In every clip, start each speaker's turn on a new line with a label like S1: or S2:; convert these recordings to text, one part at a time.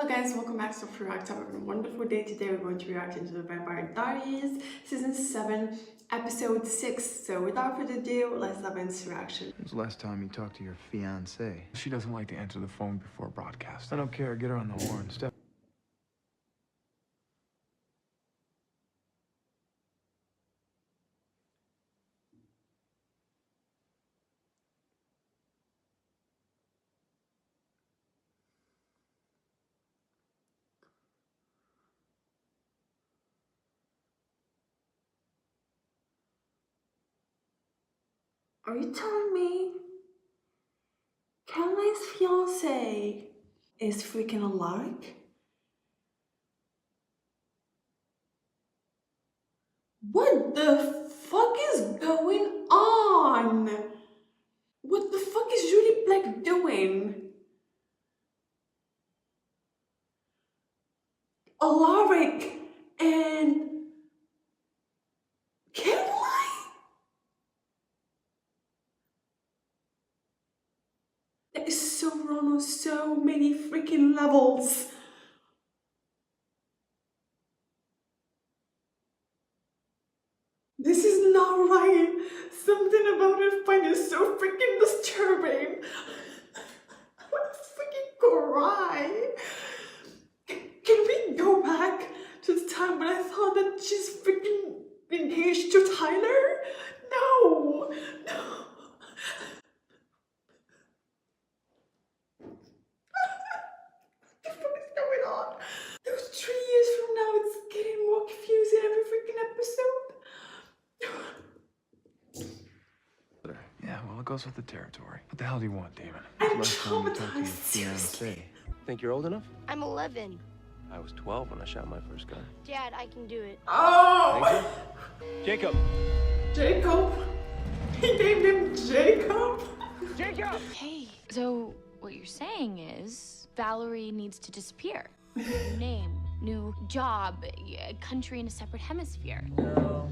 S1: Hello guys, welcome back to ReUpload. Having a wonderful day today. We're going to react into the Vampire Diaries, Season 7, Episode 6. So without further ado, let's dive into reaction.
S2: When's the last time you talked to your fiancée?
S3: She doesn't like to answer the phone before broadcast.
S2: I don't care. Get her on the horn. Step.
S1: Are you telling me Caroline's fiance is freaking alike? What the fuck is going on? What the fuck is Julie Black doing? Alaric and Caroline? That is so wrong on so many freaking levels. This is not right. Something about it I find is so freaking disturbing. I want to freaking cry. Can we go back to the time when I thought that she's freaking engaged to Tyler? No. No. What the fuck is going on? Those 3 years from now, it's getting more confusing every freaking episode.
S3: Yeah, well, it goes with the territory. What the hell do you want, Damon?
S1: I'm
S2: Last time you talked to your
S1: traumatized, seriously.
S2: fiancée.
S4: Think you're old enough?
S5: I'm 11.
S4: I was 12 when I shot my first gun.
S5: Dad, I can do it.
S1: Oh!
S4: Jacob!
S1: Jacob? He named him Jacob?
S4: Jacob!
S6: Hey, so what you're saying is Valerie needs to disappear. New name, new job, a country in a separate hemisphere.
S4: No.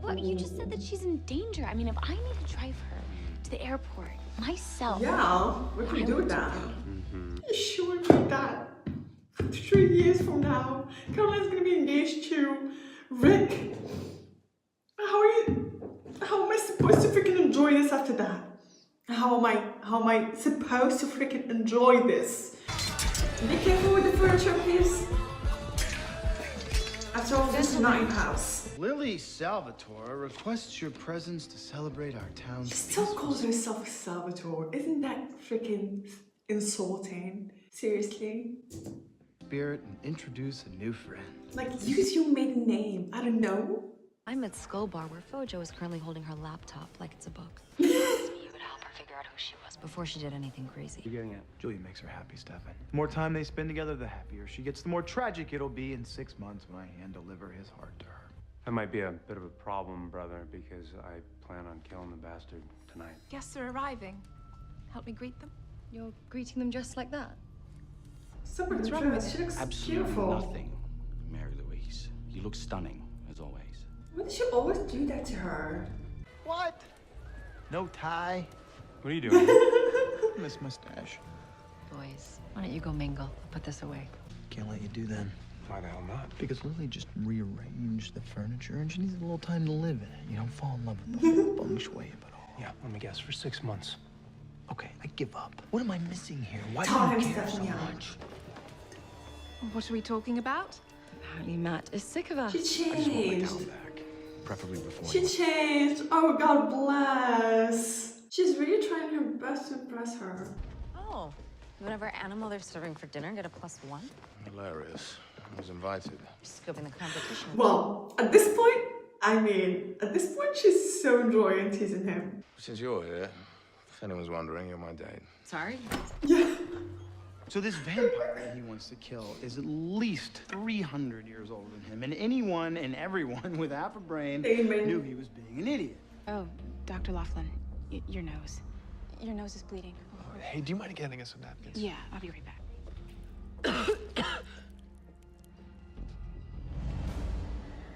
S6: Well, you just said that she's in danger. I mean, if I need to drive her to the airport myself.
S1: Yeah, we can do that.
S4: Mm-hmm.
S1: You sure me that 3 years from now, Caroline's gonna be engaged to Rick. How am I supposed to freaking enjoy this after that? How am I supposed to freaking enjoy this? Be careful with the furniture, please. After all, this is not your house.
S2: Lily Salvatore requests your presence to celebrate our town's
S1: She still calls herself a Salvatore. Isn't that freaking insulting? Seriously?
S2: spirit and introduce a new friend.
S1: Like, use your maiden name. I don't know.
S7: I'm at Skull Bar where Fojo is currently holding her laptop like it's a book. You would help her figure out who she was before she did anything crazy.
S4: You getting it?
S2: Julia makes her happy, Stefan. The more time they spend together, the happier she gets. The more tragic it'll be in 6 months when I hand deliver his heart to her.
S4: That might be a bit of a problem, brother, because I plan on killing the bastard tonight.
S8: Guests are arriving. Help me greet them.
S7: You're greeting them just like that?
S1: Something's wrong with her. She looks
S9: Absolutely
S1: beautiful.
S9: nothing, Mary Louise. You look stunning, as always.
S1: Why does she always do that to her?
S2: What? No tie?
S4: What are you doing?
S2: Miss mustache.
S7: Boys, why don't you go mingle? I'll put this away.
S2: Can't let you do that.
S3: Why the hell not?
S2: Because Lily just rearranged the furniture and she needs a little time to live in it. You don't fall in love with the whole feng shui of it all.
S4: Yeah, let me guess, for 6 months.
S2: Okay, I give up. What am I missing here? Why
S1: Time,
S2: do you care so
S1: Stephanie.
S2: much?
S8: What are we talking about?
S7: Apparently Matt is sick of us.
S1: She
S3: I just want my
S1: changed.
S3: gal back. Preferably before
S1: She changed. Oh, God bless. She's really trying her best to impress her.
S7: Oh, whatever animal they're serving for dinner, get a +1?
S3: Hilarious. I was invited.
S7: Scoping the competition.
S1: Well, at this point, she's so enjoying teasing him.
S3: Since you're here, if anyone's wondering, you're my date.
S7: Sorry?
S1: Yeah.
S2: So this vampire that he wants to kill is at least 300 years older than him, and anyone and everyone with half a brain
S1: Amen.
S2: knew he was being an idiot.
S8: Oh, Dr. Laughlin, your nose. Your nose is bleeding.
S3: Hey, do you mind getting us some napkins?
S8: Yeah, I'll be right back.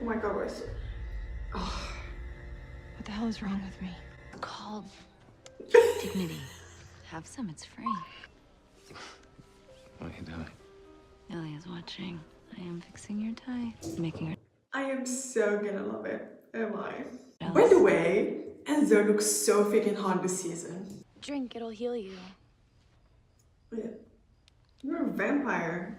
S1: Oh my God, where's oh.
S8: What the hell is wrong with me?
S7: It's called dignity. Have some, it's free.
S3: What are you doing?
S7: is watching. I am fixing your tie, making her.
S1: I am so gonna love it. Am I? By the way, Enzo looks so freaking hot this season.
S6: Drink, it'll heal you.
S1: Yeah. You're a vampire.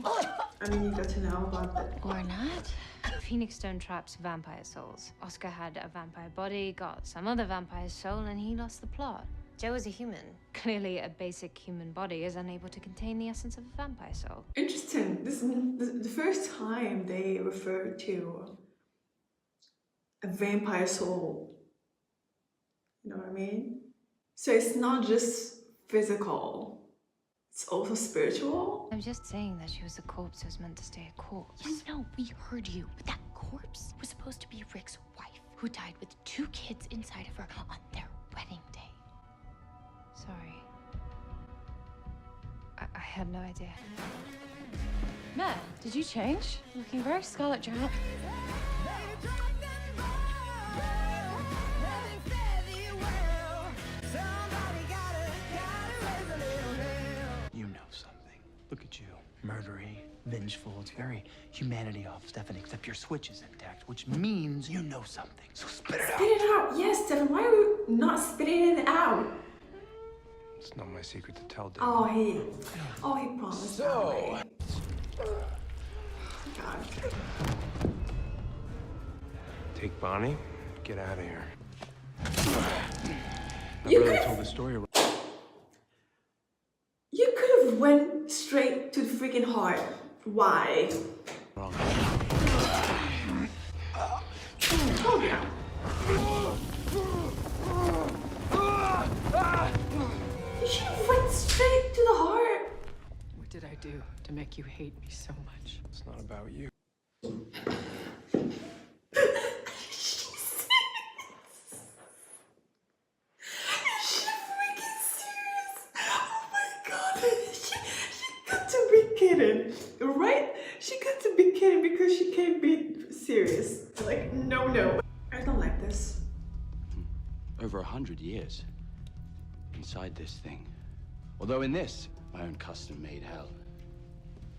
S1: I mean, you got to know about that.
S6: Or not.
S7: Phoenix Stone traps vampire souls. Oscar had a vampire body, got some other vampire soul, and he lost the plot. Joe is a human. Clearly, a basic human body is unable to contain the essence of a vampire soul.
S1: Interesting. This is the first time they refer to a vampire soul. You know what I mean? So it's not just physical. It's also spiritual.
S7: I'm just saying that she was a corpse who was meant to stay a corpse.
S6: Yes, no, we heard you. But that corpse was supposed to be Rick's wife, who died with 2 kids inside of her on their wedding day.
S7: Sorry. I had no idea.
S6: Matt, did you change? Looking very Scarlet Johansson.
S2: You know something. Look at you. Murdery, vengeful. It's very humanity off, Stefan, except your switch is intact, which means you know something. So spit it out.
S1: Spit it out. Yes, Stefan. Why are you not spitting it out?
S4: It's not my secret to tell, Dad.
S1: Oh, he promised. So. God.
S4: Take Bonnie, get out of here. I
S1: You
S4: really
S1: could've-
S4: told the story.
S1: You could have went straight to the freaking heart. Why?
S4: Wrong.
S1: Oh yeah. You should have went straight to the heart.
S10: What did I do to make you hate me so much?
S4: It's not about you.
S1: Right? She got to be kidding because she can't be serious. Like, no. I don't like this.
S9: Over 100 years inside this thing. Although in this, my own custom-made hell,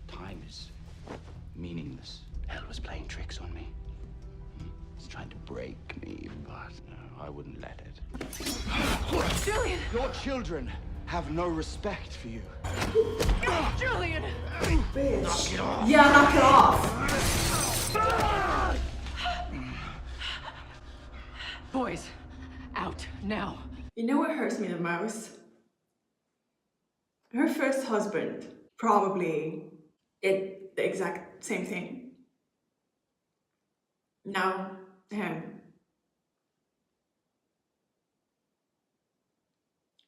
S9: time is meaningless. Hell was playing tricks on me. It's trying to break me, but no, I wouldn't let it.
S10: Julian!
S9: Your children have no respect for you.
S10: Julian!
S1: Bitch. Knock it off. Yeah, knock it off.
S10: Boys, out now.
S1: You know what hurts me the most? Her first husband probably did the exact same thing. Now, him.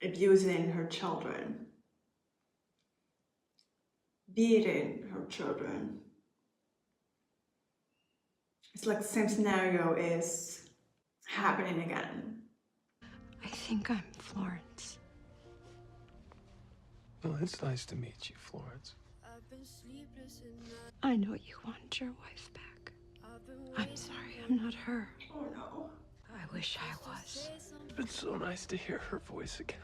S1: Abusing her children. Beating her children. It's like the same scenario is happening again.
S7: I think I'm Florence.
S3: Well, it's nice to meet you, Florence.
S7: I know you want your wife back. I'm sorry, I'm not her.
S1: Oh no.
S7: I wish I was.
S3: It's been so nice to hear her voice again.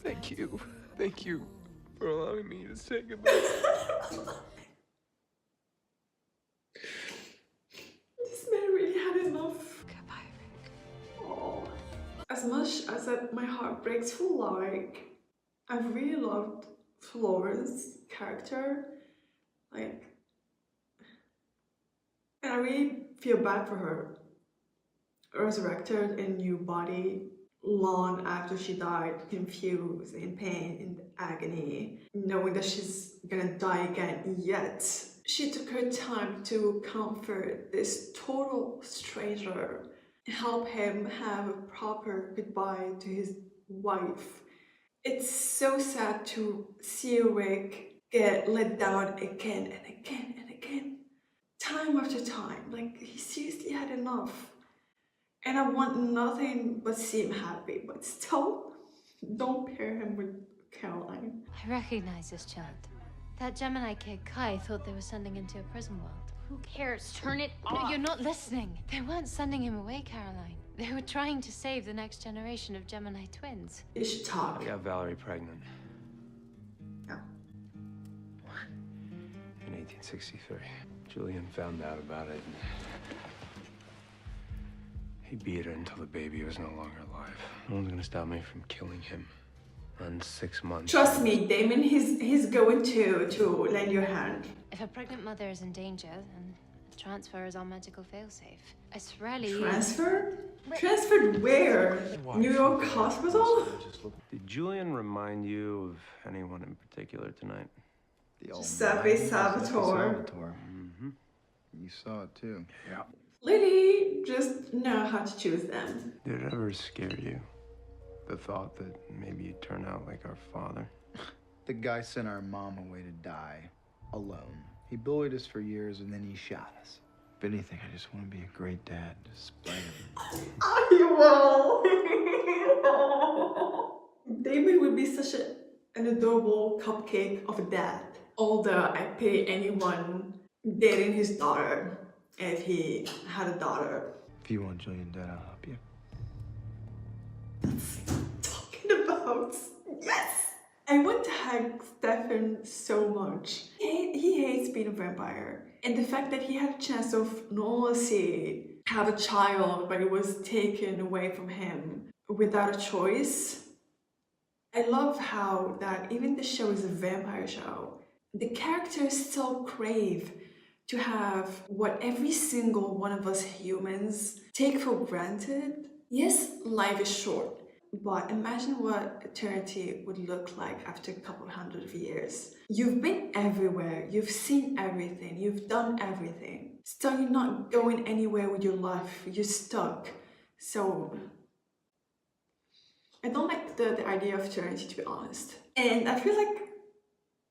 S3: Thank you. Thank you for allowing me to say goodbye.
S1: This man really had enough.
S7: Goodbye, Rick.
S1: Oh. As much as my heart breaks for like, I really loved Florence's character. Like, and I really feel bad for her. Resurrected in a new body long after she died, confused, in pain, in agony, knowing that she's gonna die again, yet she took her time to comfort this total stranger, help him have a proper goodbye to his wife. It's so sad to see Rick get let down again and again and again, time after time. Like, he seriously had enough. And I want nothing but see him happy, but still, don't pair him with Caroline.
S7: I recognize this child. That Gemini kid, Kai, thought they were sending him to a prison world. Who cares? Turn it off! No, you're not listening. They weren't sending him away, Caroline. They were trying to save the next generation of Gemini twins.
S1: You should talk.
S4: I got Valerie pregnant.
S1: No.
S3: 1963. Julian found out about it, and he beat her until the baby was no longer alive. No one's gonna stop me from killing him. On 6 months.
S1: Trust me, Damon, he's going to lend your hand.
S7: If a pregnant mother is in danger, then a transfer is our magical failsafe. It's rarely
S1: Transfer? Transferred where? New York Hospital?
S4: Did Julian remind you of anyone in particular tonight?
S11: The old
S1: Giuseppe Salvatore.
S11: Mm-hmm. You saw it too.
S3: Yeah.
S1: Lily just know how to choose them.
S4: Did it ever scare you? The thought that maybe you'd turn out like our father?
S11: The guy sent our mom away to die, alone. He bullied us for years and then he shot us. If anything, I just want to be a great dad, despite everything.
S1: I will. Damon would be such an adorable cupcake of a dad. Although I'd pay anyone dating his daughter if he had a daughter.
S11: If you want Julian dead, I'll help you.
S1: That's what I'm talking about. Yes! I want to hug Stefan so much. He hates being a vampire. And the fact that he had a chance of normalcy, have a child, but it was taken away from him without a choice. I love how that even the show is a vampire show, the characters still crave to have what every single one of us humans take for granted. Yes, life is short, but imagine what eternity would look like after a couple hundred of years. You've been everywhere, you've seen everything, you've done everything. Still, you're not going anywhere with your life, you're stuck. So, I don't like the idea of eternity, to be honest. And I feel like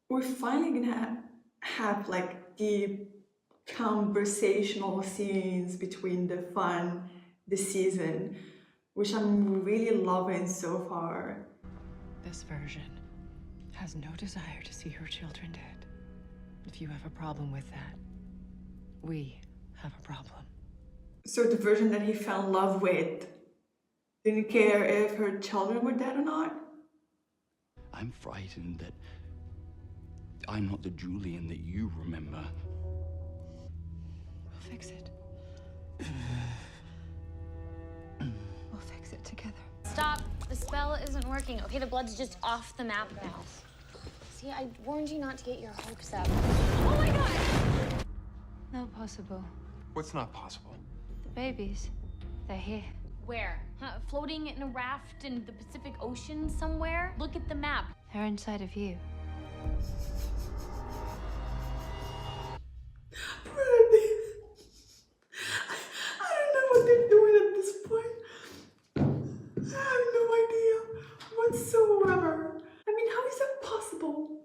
S1: we're finally gonna have like deep conversational scenes between the fun, the season, which I'm really loving so far.
S10: This version has no desire to see her children dead. If you have a problem with that, we have a problem.
S1: So the version that he fell in love with didn't care if her children were dead or not?
S9: I'm frightened that I'm not the Julian that you remember.
S10: We'll fix it. We'll fix it together.
S6: Stop. The spell isn't working. Okay, the blood's just off the map now. See, I warned you not to get your hopes up. Oh my god!
S7: Not possible.
S3: What's not possible?
S7: The babies, they're here.
S6: Where? Huh? Floating in a raft in the Pacific Ocean somewhere? Look at the map.
S7: They're inside of you.
S1: I don't know what they're doing at this point. I have no idea whatsoever. I mean, how is that possible?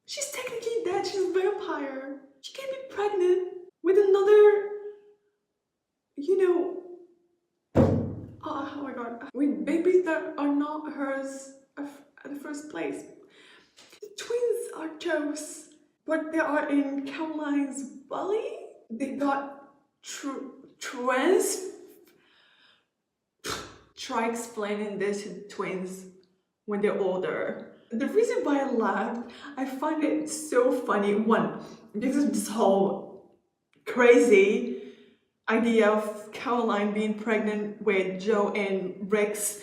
S1: She's technically dead, she's a vampire. She can't be pregnant with another, you know, oh my god, with babies that are not hers at the first place. The twins are Joe's, but they are in Caroline's belly. They got Try explaining this to twins when they're older. The reason why I laughed, I find it so funny. One, because of this whole crazy idea of Caroline being pregnant with Joe and Rick's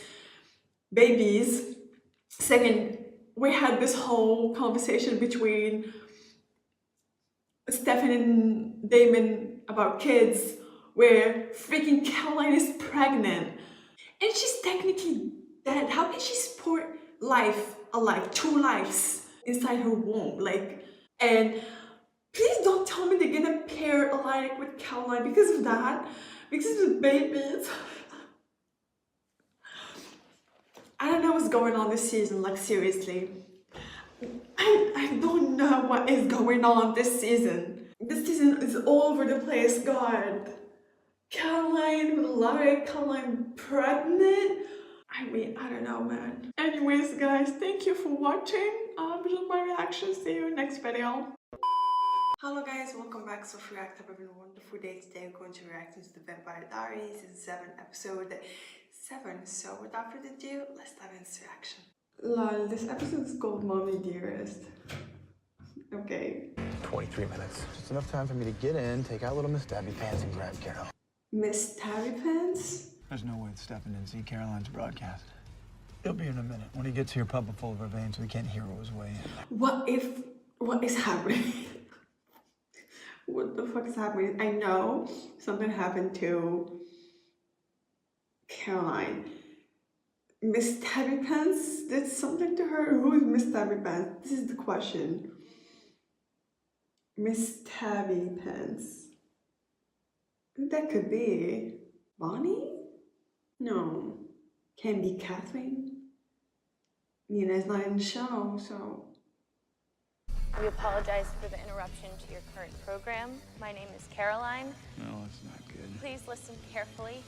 S1: babies. Second, we had this whole conversation between Stefan and Damon about kids, where freaking Caroline is pregnant and she's technically dead. How can she support life alive, 2 lives inside her womb? Like, and please don't tell me they're gonna pair alike with Caroline because of that, because of the babies. I don't know what's going on this season, like seriously. I don't know what is going on this season. This season is all over the place, God. Caroline with Larry, Caroline pregnant. I mean, I don't know, man. Anyways, guys, thank you for watching. This is my reaction. See you next video. Hello guys, welcome back. So for React, having a wonderful day today. I'm going to react to the Vampire Diaries season 7 episode 7. So without further ado, let's dive into reaction. Lol, this episode is called Mommie, Dearest. Okay.
S3: 20
S11: 3 minutes. Just enough time for me to get in, take out little Miss Tabby Pants, and grab Carol.
S1: Miss Tabby Pants?
S11: There's no way it's stepping in. See Caroline's broadcast. He'll be in a minute. When he gets here, puppet full of revenge, so he can't hero his way in.
S1: What is happening? What the fuck is happening? I know something happened to Caroline. Miss Tabby Pants did something to her? Who is Miss Tabby Pants? This is the question. Miss Tabby Pants. That could be Bonnie? No. Can be Catherine. Nina's not in the show, so.
S12: We apologize for the interruption to your current program. My name is Caroline.
S11: No, it's not good.
S12: Please listen carefully.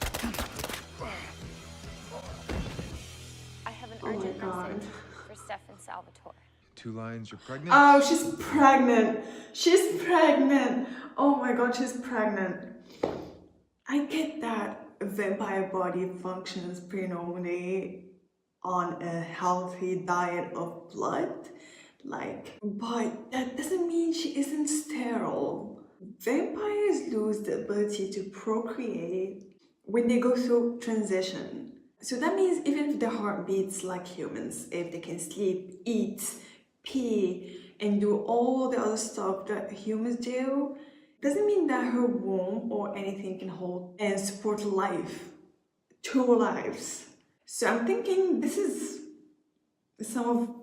S12: I have an urgent message for Stefan Salvatore.
S3: 2 lines, you're pregnant?
S1: Oh, she's pregnant. She's pregnant. Oh my god, she's pregnant. I get that a vampire body functions pretty normally on a healthy diet of blood. But that doesn't mean she isn't sterile. Vampires lose the ability to procreate when they go through transition. So that means even if their heart beats like humans, if they can sleep, eat, pee, and do all the other stuff that humans do, doesn't mean that her womb or anything can hold and support life. 2 lives. So I'm thinking this is some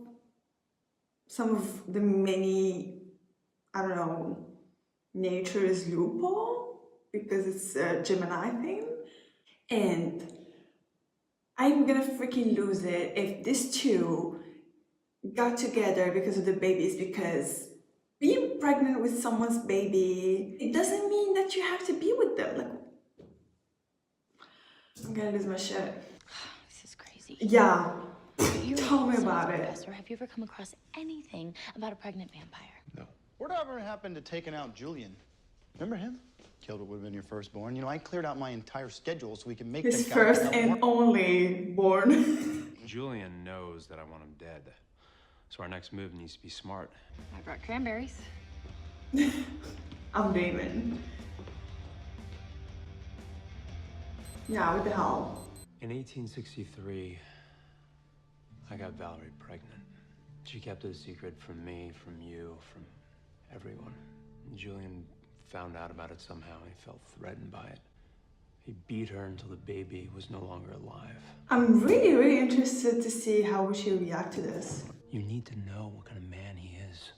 S1: of the many, I don't know, nature's loophole, because it's a Gemini thing. And I'm gonna freaking lose it if these 2 got together because of the babies, because being pregnant with someone's baby, it doesn't mean that you have to be with them. Like, I'm gonna lose my shit.
S6: This is crazy.
S1: Yeah.
S6: You're
S1: Tell me
S6: a
S1: about
S6: professor.
S1: it.
S6: Have you ever come across anything about a pregnant vampire?
S3: No.
S13: Whatever happened to taking out Julian? Remember him? Killed what would have been your firstborn. You know, I cleared out my entire schedule so we can make
S1: His
S13: that guy
S1: first
S13: out
S1: and
S13: more-
S1: only born.
S4: Julian knows that I want him dead. So our next move needs to be smart.
S6: I brought cranberries.
S1: I'm Damon. Yeah, what the hell?
S4: In 1863, I got Valerie pregnant. She kept it a secret from me, from you, from everyone. Julian found out about it somehow. He felt threatened by it. He beat her until the baby was no longer alive.
S1: I'm really, really interested to see how we should react to this.
S4: You need to know what kind of man he is.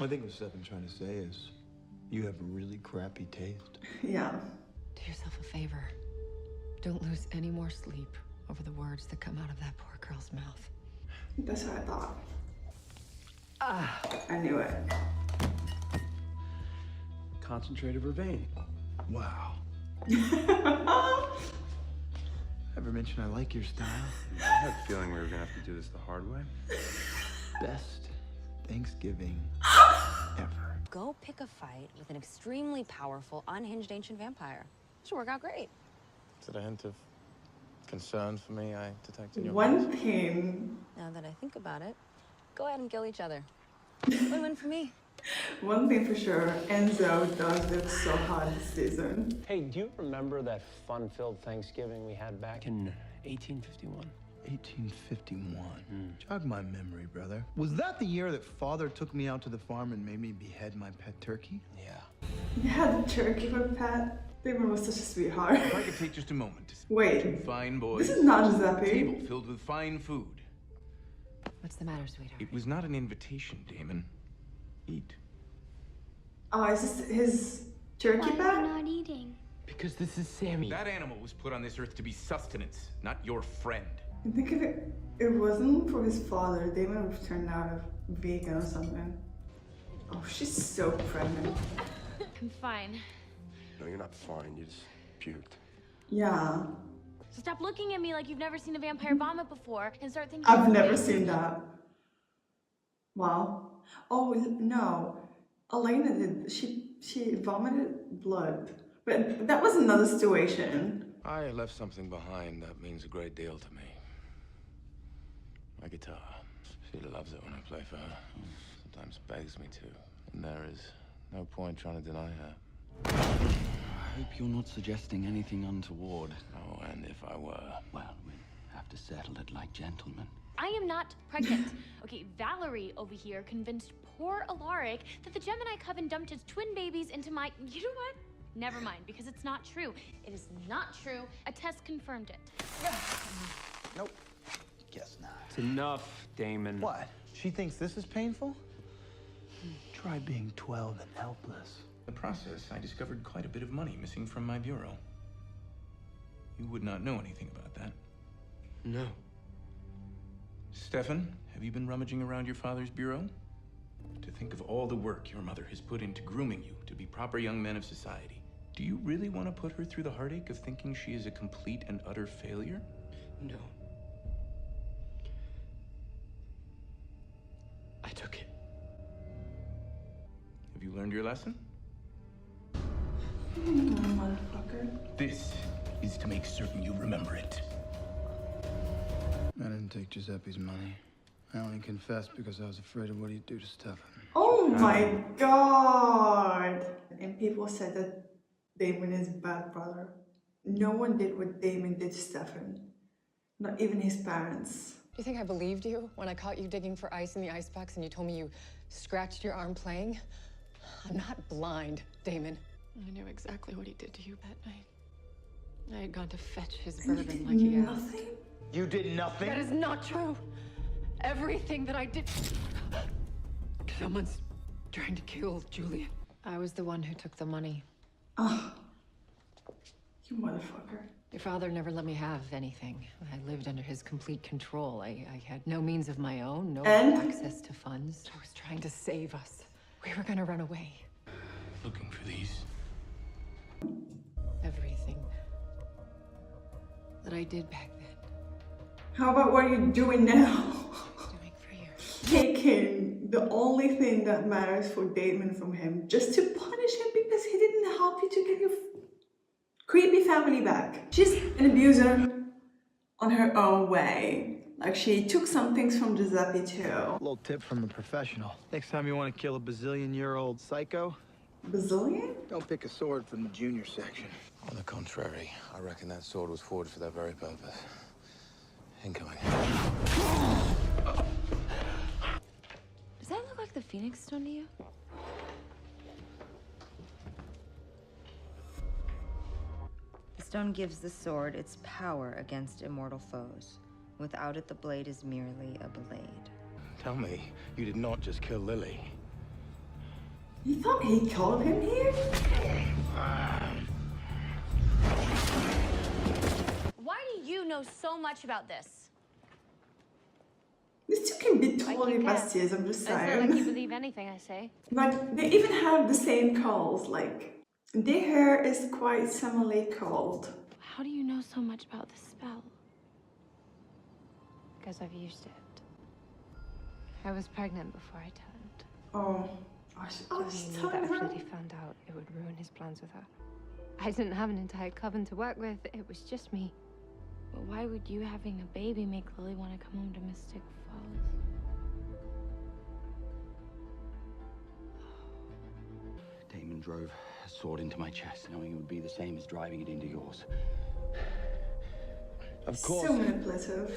S11: I think what Stefan's trying to say is, you have a really crappy taste.
S1: Yeah.
S10: Do yourself a favor. Don't lose any more sleep over the words that come out of that poor girl's mouth.
S1: That's what I thought. I knew it.
S4: Concentrated vervain.
S11: Wow. Ever mention I like your style?
S4: I had a feeling we were gonna have to do this the hard way.
S11: Best Thanksgiving ever.
S14: Go pick a fight with an extremely powerful, unhinged ancient vampire. Should work out great.
S3: Is it a hint of concern for me I detect in your
S1: One thing.
S14: Now that I think about it, go ahead and kill each other. Win-win for me.
S1: One thing for sure, Enzo does look so hot this season.
S4: Hey, do you remember that fun-filled Thanksgiving we had back in 1851?
S11: 1851. Jog my memory, brother. Was that the year that Father took me out to the farm and made me behead my pet turkey?
S4: Yeah.
S1: You had a turkey for pet? Damon was such a sweetheart.
S15: If I could take just a moment.
S1: Wait.
S15: 2 fine boys.
S1: This is not Giuseppe.
S15: A table filled with fine food.
S10: What's the matter, sweetheart?
S15: It was not an invitation, Damon. Eat.
S1: Oh, is this his turkey pet?
S6: not eating?
S15: Because this is Sammy. That animal was put on this earth to be sustenance, not your friend.
S1: I think if it wasn't for his father, Damon would have turned out a vegan or something. Oh, she's so pregnant.
S6: I'm fine.
S3: No, you're not fine. You just puked.
S1: Yeah.
S6: So stop looking at me like you've never seen a vampire vomit before and start thinking.
S1: I've never seen that. Wow. Oh, no. Elena did. She vomited blood. But that was another situation.
S3: I left something behind that means a great deal to me. My guitar. She loves it when I play for her. Sometimes begs me to. And there is
S15: No point trying to deny her.
S9: I hope you're not suggesting anything untoward.
S15: Oh, and if I were...
S9: Well, we'll have to settle it like gentlemen.
S6: I am not pregnant. Okay, Valerie over here convinced poor Alaric that the Gemini Coven dumped his twin babies into my... You know what? Never mind, because it's not true. It is not true. A test confirmed it.
S11: Nope. Guess not.
S4: It's enough, Damon.
S11: What? She thinks this is painful?
S2: Try being 12 and helpless.
S15: In the process, I discovered quite a bit of money missing from my bureau. You would not know anything about that.
S4: No.
S15: Stefan, have you been rummaging around your father's bureau? To think of all the work your mother has put into grooming you to be proper young men of society. Do you really want to put her through the heartache of thinking she is a complete and utter failure?
S4: No. I took it.
S15: Have you learned your lesson?
S1: Motherfucker.
S15: This is to make certain you remember it.
S11: I didn't take Giuseppe's money. I only confessed because I was afraid of what he'd do to Stefan.
S1: Oh my god! And people said that Damon is a bad brother. No one did what Damon did to Stefan. Not even his parents.
S10: Do you think I believed you when I caught you digging for ice in the icebox and you told me you scratched your arm playing? I'm not blind, Damon. I knew exactly what he did to you that night. I had gone to fetch his bourbon like he asked.
S11: You did nothing?
S10: That is not true. Everything that I did... Someone's trying to kill Julian. I was the one who took the money.
S1: Oh, you motherfucker.
S10: Your father never let me have anything. I lived under his complete control. I had no means of my own, no access to funds. I was trying to save us. We were gonna run away.
S15: Looking for these.
S10: Everything that I did back then.
S1: How about what you're doing now? Taking the only thing that matters for Damon from him just to punish him because he didn't help you to get your creepy family back. She's an abuser on her own way. Like, she took some things from Giuseppe too.
S11: A little tip from a professional. Next time you want to kill a bazillion-year-old psycho,
S1: bazillion?
S11: Don't pick a sword from the junior section.
S15: On the contrary, I reckon that sword was forged for that very purpose. Incoming.
S14: Does that look like the Phoenix Stone to you?
S16: The stone gives the sword its power against immortal foes. Without it, the blade is merely a blade.
S15: Tell me, you did not just kill Lily.
S1: You thought he killed him here?
S6: Why do you know so much about this?
S1: These two can be totally besties, I'm just
S6: I feel
S1: saying.
S6: like you believe anything I say.
S1: Like, they even have the same curls, like, their hair is quite similarly curled.
S6: How do you know so much about the spell?
S7: Because I've used it. I was pregnant before I turned.
S1: Oh, I
S7: Julian knew that if Lily found out, it would ruin his plans with her. I didn't have an entire coven to work with. It was just me.
S6: But why would you having a baby make Lily want to come home to Mystic Falls?
S9: Damon drove a sword into my chest, knowing it would be the same as driving it into yours.
S11: Of course.
S1: So manipulative.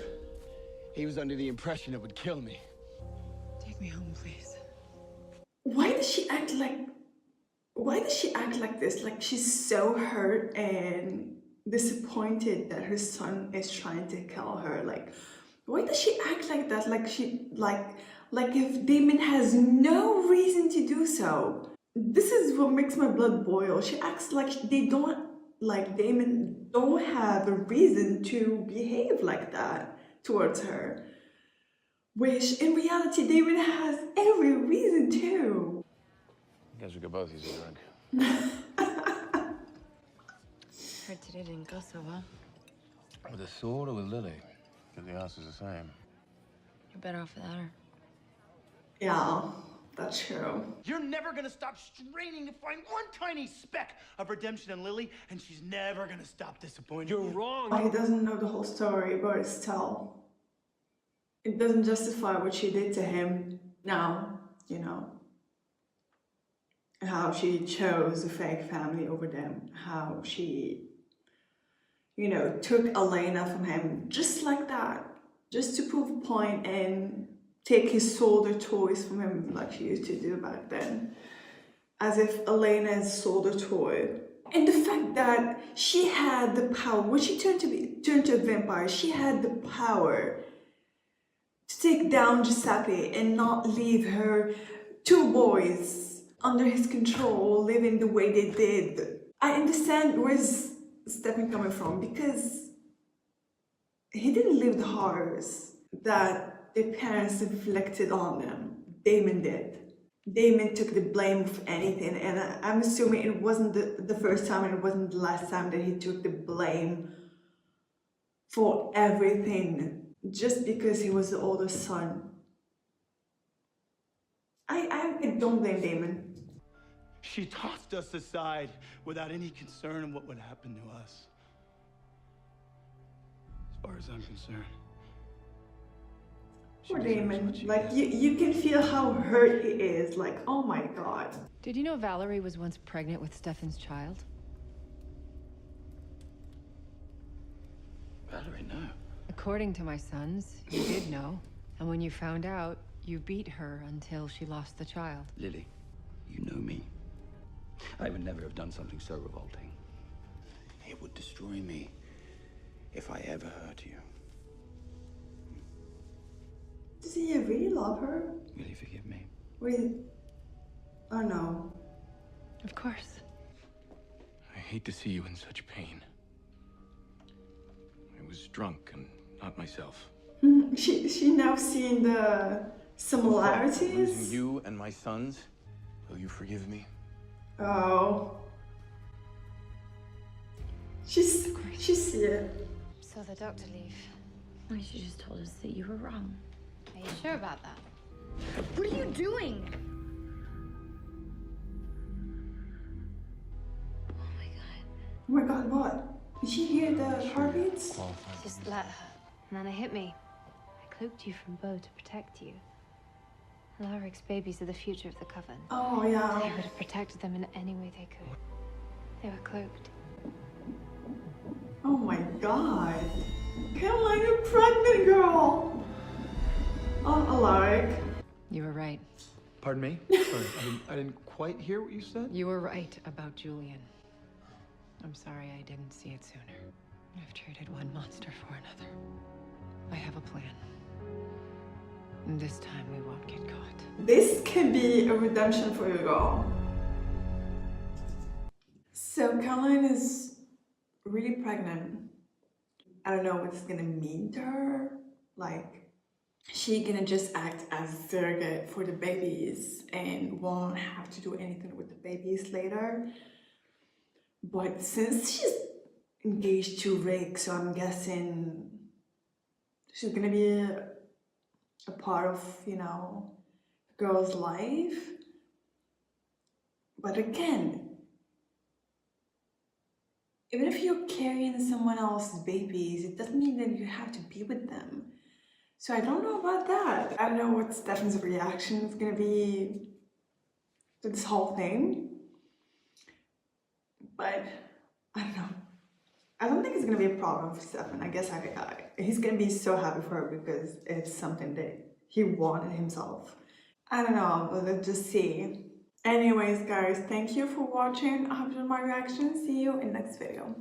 S11: He was under the impression it would kill me.
S10: Take me home, please.
S1: Why does she act like this? Like, she's so hurt and disappointed that her son is trying to kill her. Like, why does she act like that? Like, like if Damon has no reason to do so. This is what makes my blood boil. She acts like Damon don't have a reason to behave like that towards her. Which, in reality, Damon has every reason to.
S15: I guess we could both use a drink.
S16: Heard today didn't go so well.
S15: With a sword or with Lily? Because the answer's the same.
S16: You're better off without her.
S1: Yeah, that's true.
S11: You're never gonna stop straining to find one tiny speck of redemption in Lily, and she's never gonna stop disappointing you.
S3: You're wrong.
S1: He doesn't know the whole story, but still. It doesn't justify what she did to him now, you know. how she chose a fake family over them, how she, you know, took Elena from him just like that, just to prove a point and take his solder toys from him like she used to do back then, as if Elena is a solder toy. And the fact that she had the power, when she turned to a vampire, she had the power to take down Giuseppe and not leave her two boys under his control, living the way they did. I understand where's Stefan coming from, because he didn't live the horrors that their parents inflicted on them. Damon did. Damon took the blame for anything, and I'm assuming it wasn't the first time and it wasn't the last time that he took the blame for everything just because he was the older son. I don't blame Damon.
S13: She tossed us aside without any concern of what would happen to us. As far as I'm concerned.
S1: Poor Damon. Like, you can feel how hurt he is. Like, oh my god.
S10: Did you know Valerie was once pregnant with Stefan's child?
S9: Valerie, no.
S10: According to my sons, you did know. And when you found out, you beat her until she lost the child.
S9: Lily, you know me. I would never have done something so revolting. It would destroy me if I ever hurt you.
S1: Does he really love her?
S9: Will you forgive me?
S1: Wait. Oh no.
S10: Of course.
S15: I hate to see you in such pain. I was drunk and not myself.
S1: She now seeing the similarities.
S15: Losing you and my sons. Will you forgive me?
S1: Oh. She's see it.
S7: So the doctor leave.
S5: Well, she just told us that you were wrong.
S7: Are you sure about that?
S5: What are you doing?
S1: Oh my god, what? Did she hear the heartbeats?
S7: Just let her. And then it hit me. I cloaked you from Bo to protect you. Alaric's babies are the future of the Coven.
S1: Oh, yeah.
S7: They would have protected them in any way they could. They were cloaked.
S1: Oh my god. Caroline, you're pregnant, girl. Oh, Alaric.
S10: You were right.
S11: Pardon me? Sorry, I didn't quite hear what you said.
S10: You were right about Julian. I'm sorry I didn't see it sooner. I've traded one monster for another. I have a plan. And this time we won't get caught.
S1: This can be a redemption for you, girl. So Caroline is really pregnant. I don't know what it's gonna mean to her. Like, she gonna just act as surrogate for the babies and won't have to do anything with the babies later. But since she's engaged to Rick, so I'm guessing she's gonna be a part of, you know, the girl's life. But again, even if you're carrying someone else's babies, it doesn't mean that you have to be with them. So I don't know about that. I don't know what Stefan's reaction is gonna be to this whole thing. But I don't know. I don't think it's gonna be a problem for Stefan. I guess he's gonna be so happy for her because it's something that he wanted himself. I don't know, but let's just see. Anyways, guys, thank you for watching. I hope you enjoyed my reaction. See you in the next video.